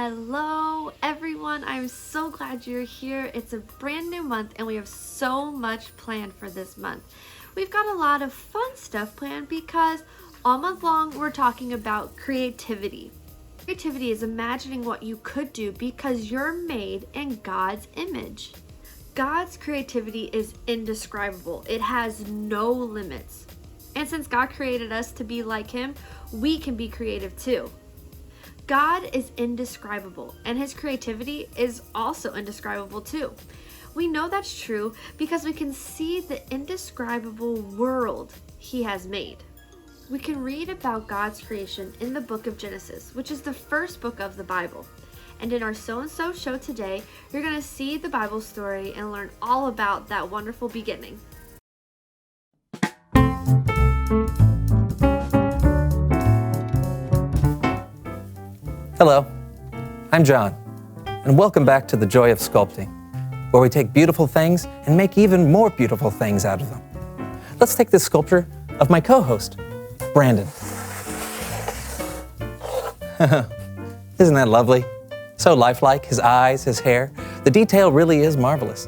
Hello everyone, I'm so glad you're here. It's a brand new month and we have so much planned for this month. We've got a lot of fun stuff planned because all month long we're talking about creativity. Creativity is imagining what you could do because you're made in God's image. God's creativity is indescribable. It has no limits. And since God created us to be like Him, we can be creative too. God is indescribable, and His creativity is also indescribable too. We know that's true because we can see the indescribable world He has made. We can read about God's creation in the book of Genesis, which is the first book of the Bible. And in our So-and-So show today, you're going to see the Bible story and learn all about that wonderful beginning. Hello, I'm John, and welcome back to The Joy of Sculpting, where we take beautiful things and make even more beautiful things out of them. Let's take this sculpture of my co-host, Brandon. Isn't that lovely? So lifelike, his eyes, his hair. The detail really is marvelous.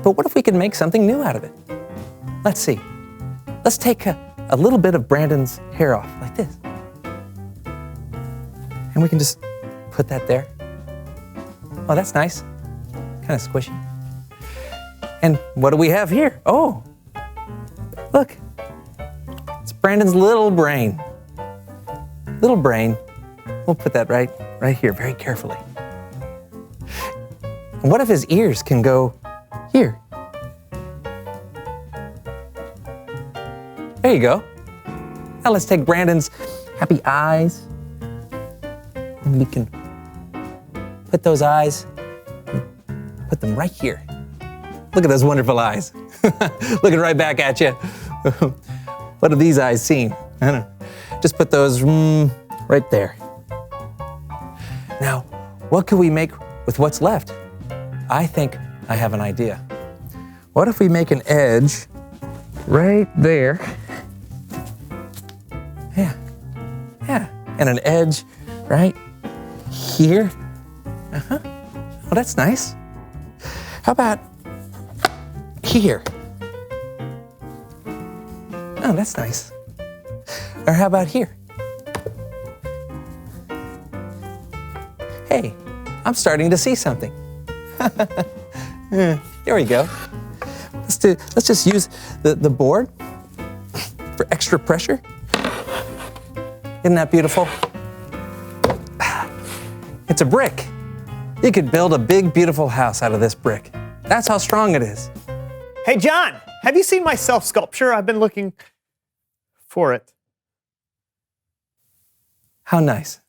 But what if we could make something new out of it? Let's see. Let's take a little bit of Brandon's hair off, like this. And we can just put that there. Oh, that's nice. Kind of squishy. And what do we have here? Oh, look. It's Brandon's little brain. Little brain. We'll put that right here, very carefully. And what if his ears can go here? There you go. Now let's take Brandon's happy eyes. And we can put those eyes, put them right here. Look at those wonderful eyes. Looking right back at you. What have these eyes seen? I don't know. Just put those right there. Now, what can we make with what's left? I think I have an idea. What if we make an edge right there? Yeah, and an edge right here. Well, that's nice. How about here? Oh, that's nice. Or how about here? Hey, I'm starting to see something. Here we go. Let's just use the board for extra pressure. Isn't that beautiful? It's a brick. You could build a big, beautiful house out of this brick. That's how strong it is. Hey, John, have you seen my self-sculpture? I've been looking for it. How nice.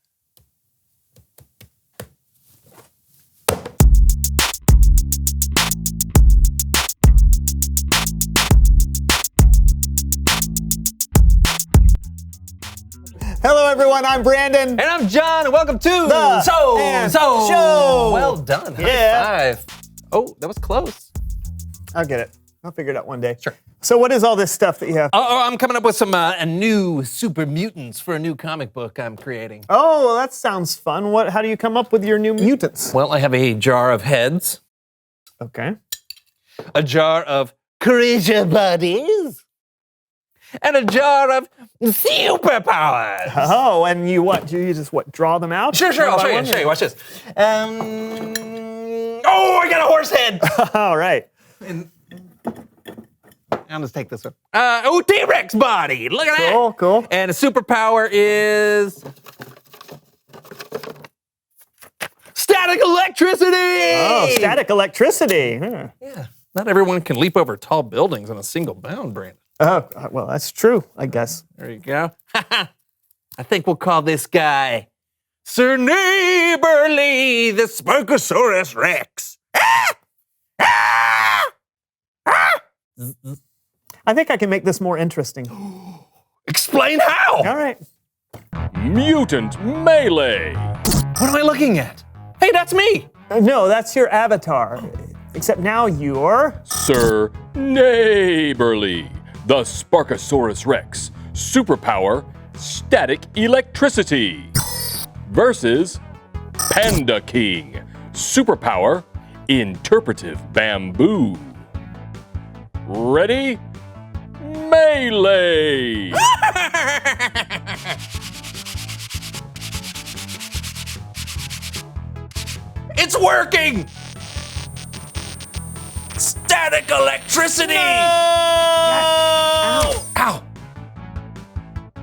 Hello, everyone. I'm Brandon. And I'm John, and welcome to The So Show. Well done. Yeah. High five. Oh, that was close. I'll get it. I'll figure it out one day. Sure. So what is all this stuff that you have? I'm coming up with some new super mutants for a new comic book I'm creating. Oh, well, that sounds fun. How do you come up with your new mutants? Well, I have a jar of heads, Okay. a jar of creature bodies, and a jar of superpowers. Oh, and you what? Do you just draw them out? Sure. One I'll by show one? you. Watch this. Oh, I got a horse head. All right. And I'll just take this one. T-Rex body. Look at that. Cool. And a superpower is static electricity. Oh, static electricity. Huh. Yeah. Not everyone can leap over tall buildings in a single bound, Brandon. Oh, well, that's true, I guess. There you go. I think we'll call this guy Sir Neighborly, the Sparkosaurus Rex. I think I can make this more interesting. Explain how. All right. Mutant Melee. What am I looking at? Hey, that's me. No, that's your avatar. Except now you're... Sir Neighborly, the Sparkosaurus Rex. Superpower, static electricity. Versus Panda King. Superpower, interpretive bamboo. Ready? Melee! It's working! Static electricity! Ow!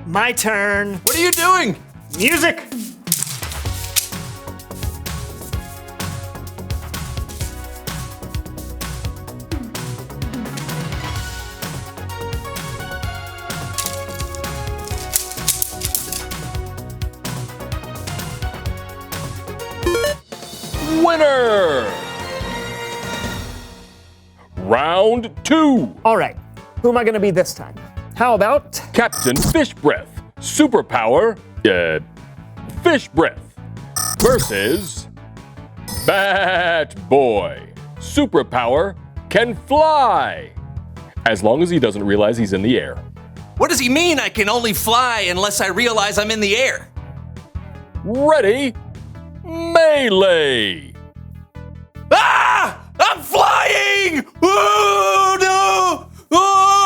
My turn. What are you doing? Music. Winner! Round 2. All right. Who am I going to be this time? How about Captain Fish Breath. Superpower, Fish Breath. Versus Bat Boy. Superpower, can fly. As long as he doesn't realize he's in the air. What does he mean I can only fly unless I realize I'm in the air? Ready? Melee! Ah! I'm flying! Oh no! Oh!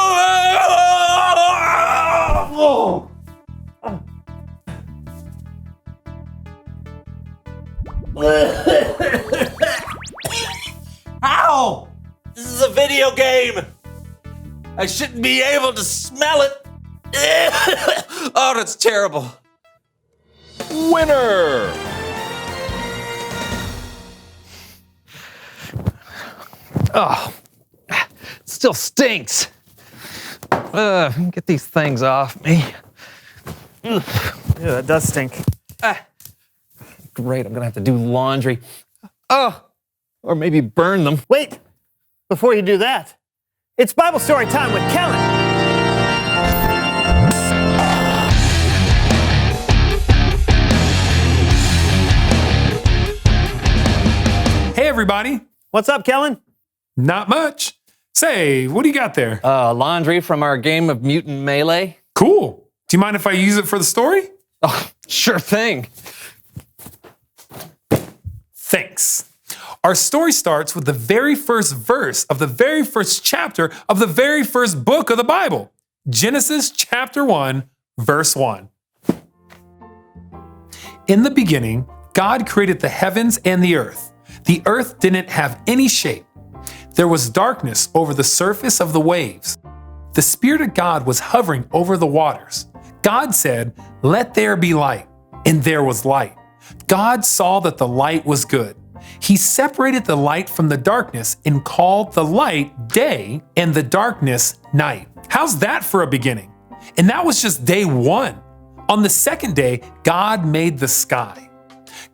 Ow! This is a video game. I shouldn't be able to smell it. Oh, that's terrible. Winner! Oh, it still stinks. Get these things off me. Yeah, that does stink. Great, I'm gonna have to do laundry. Oh, or maybe burn them. Wait, before you do that, it's Bible story time with Kellen. Hey, everybody. What's up, Kellen? Not much. Say, what do you got there? Laundry from our game of Mutant Melee. Cool. Do you mind if I use it for the story? Oh, sure thing. Thanks. Our story starts with the very first verse of the very first chapter of the very first book of the Bible. Genesis chapter 1, verse 1. In the beginning, God created the heavens and the earth. The earth didn't have any shape. There was darkness over the surface of the waves. The Spirit of God was hovering over the waters. God said, "Let there be light," and there was light. God saw that the light was good. He separated the light from the darkness and called the light day and the darkness night. How's that for a beginning? And that was just day 1. On the second day, God made the sky.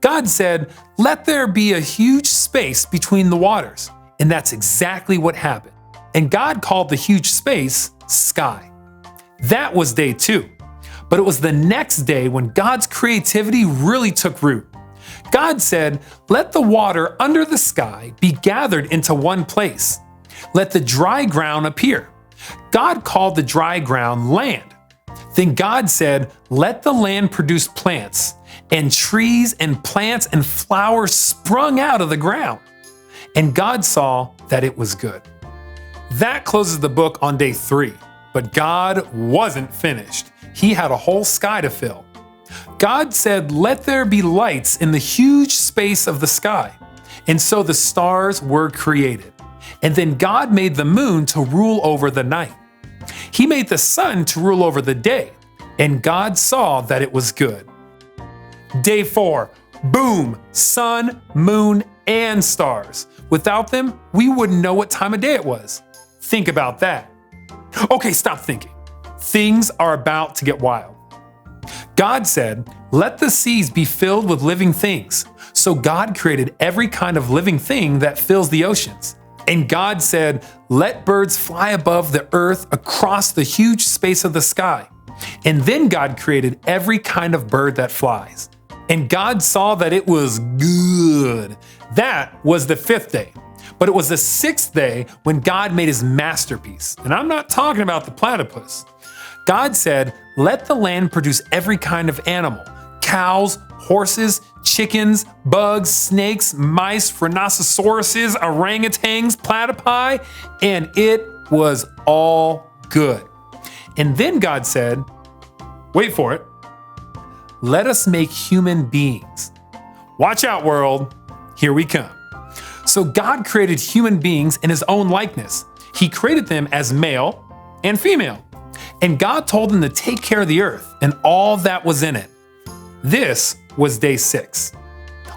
God said, "Let there be a huge space between the waters." And that's exactly what happened. And God called the huge space sky. That was day 2. But it was the next day when God's creativity really took root. God said, "Let the water under the sky be gathered into one place. Let the dry ground appear." God called the dry ground land. Then God said, "Let the land produce plants," and trees and plants and flowers sprung out of the ground. And God saw that it was good. That closes the book on day 3, but God wasn't finished. He had a whole sky to fill. God said, "Let there be lights in the huge space of the sky." And so the stars were created. And then God made the moon to rule over the night. He made the sun to rule over the day. And God saw that it was good. Day 4, boom, sun, moon, and stars. Without them, we wouldn't know what time of day it was. Think about that. Okay, stop thinking. Things are about to get wild. God said, "Let the seas be filled with living things." So God created every kind of living thing that fills the oceans. And God said, "Let birds fly above the earth across the huge space of the sky." And then God created every kind of bird that flies. And God saw that it was good. That was the 5th day. But it was the 6th day when God made his masterpiece. And I'm not talking about the platypus. God said, "Let the land produce every kind of animal, cows, horses, chickens, bugs, snakes, mice, rhinoceroses, orangutans, platypi, and it was all good. And then God said, wait for it, let us make human beings. Watch out, world, here we come. So God created human beings in his own likeness. He created them as male and female. And God told them to take care of the earth and all that was in it. This was day 6.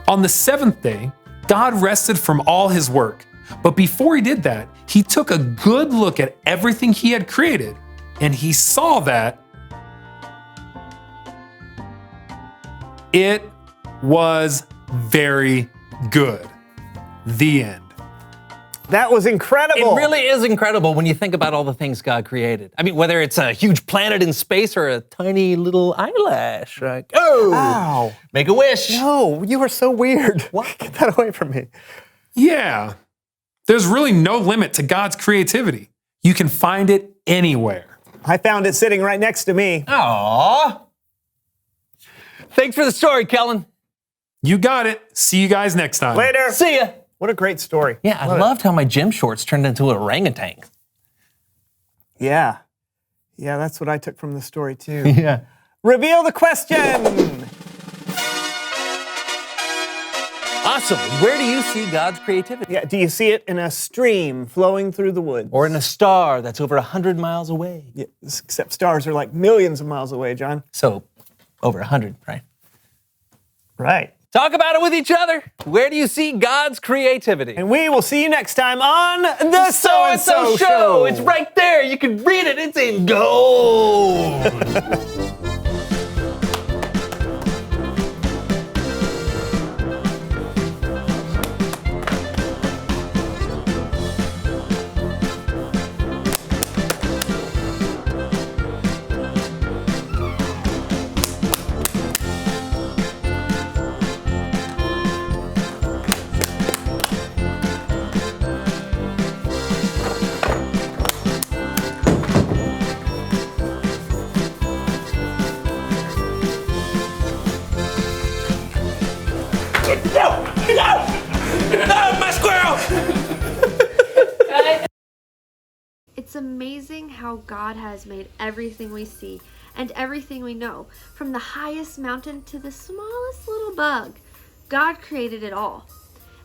On the 7th day, God rested from all his work. But before he did that, he took a good look at everything he had created, and he saw that it was very good. The end. That was incredible. It really is incredible when you think about all the things God created. I mean, whether it's a huge planet in space or a tiny little eyelash. Like, oh, Wow. make a wish. No, you are so weird. What? Get that away from me. Yeah, there's really no limit to God's creativity. You can find it anywhere. I found it sitting right next to me. Aww. Thanks for the story, Kellen. You got it. See you guys next time. Later. See ya. What a great story. Yeah, I Love it. loved how my gym shorts turned into an orangutan. Yeah. Yeah, that's what I took from the story too. Yeah. Reveal the question. Awesome. Where do you see God's creativity? Yeah, do you see it in a stream flowing through the woods? Or in a star that's over 100 miles away? Yeah, except stars are like millions of miles away, John. So, over 100, right? Right. Talk about it with each other. Where do you see God's creativity? And we will see you next time on the So-and-so Show. It's right there. You can read it. It's in gold. My squirrel! It's amazing how God has made everything we see and everything we know, from the highest mountain to the smallest little bug. God created it all.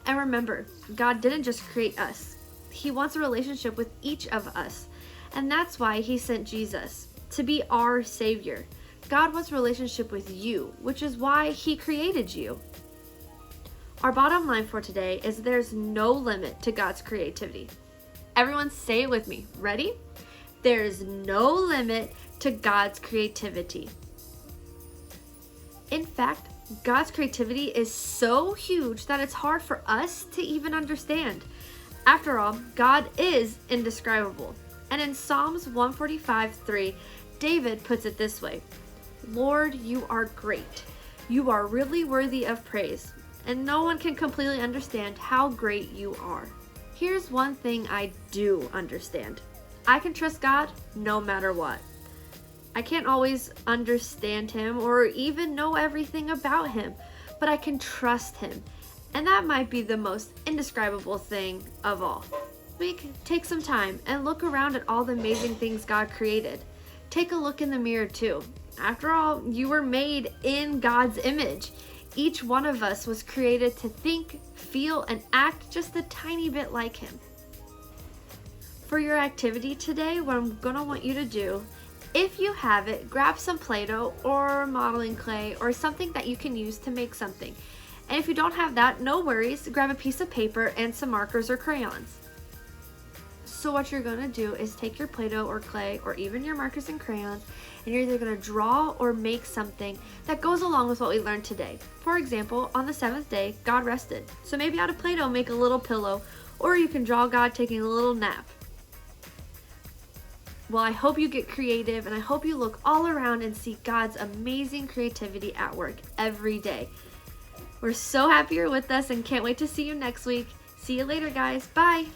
And remember, God didn't just create us. He wants a relationship with each of us. And that's why he sent Jesus, to be our Savior. God wants a relationship with you, which is why he created you. Our bottom line for today is there's no limit to God's creativity. Everyone say it with me. Ready? There's no limit to God's creativity. In fact, God's creativity is so huge that it's hard for us to even understand. After all, God is indescribable. And in Psalms 145:3, David puts it this way: Lord, you are great. You are really worthy of praise, and no one can completely understand how great you are. Here's one thing I do understand. I can trust God no matter what. I can't always understand him or even know everything about him, but I can trust him. And that might be the most indescribable thing of all. We can take some time and look around at all the amazing things God created. Take a look in the mirror too. After all, you were made in God's image. Each one of us was created to think, feel, and act just a tiny bit like him. For your activity today, what I'm gonna want you to do, if you have it, grab some Play-Doh or modeling clay or something that you can use to make something. And if you don't have that, no worries, grab a piece of paper and some markers or crayons. So what you're gonna do is take your Play-Doh or clay or even your markers and crayons, and you're either gonna draw or make something that goes along with what we learned today. For example, on the 7th day, God rested. So maybe out of Play-Doh, make a little pillow, or you can draw God taking a little nap. Well, I hope you get creative, and I hope you look all around and see God's amazing creativity at work every day. We're so happy you're with us and can't wait to see you next week. See you later, guys. Bye.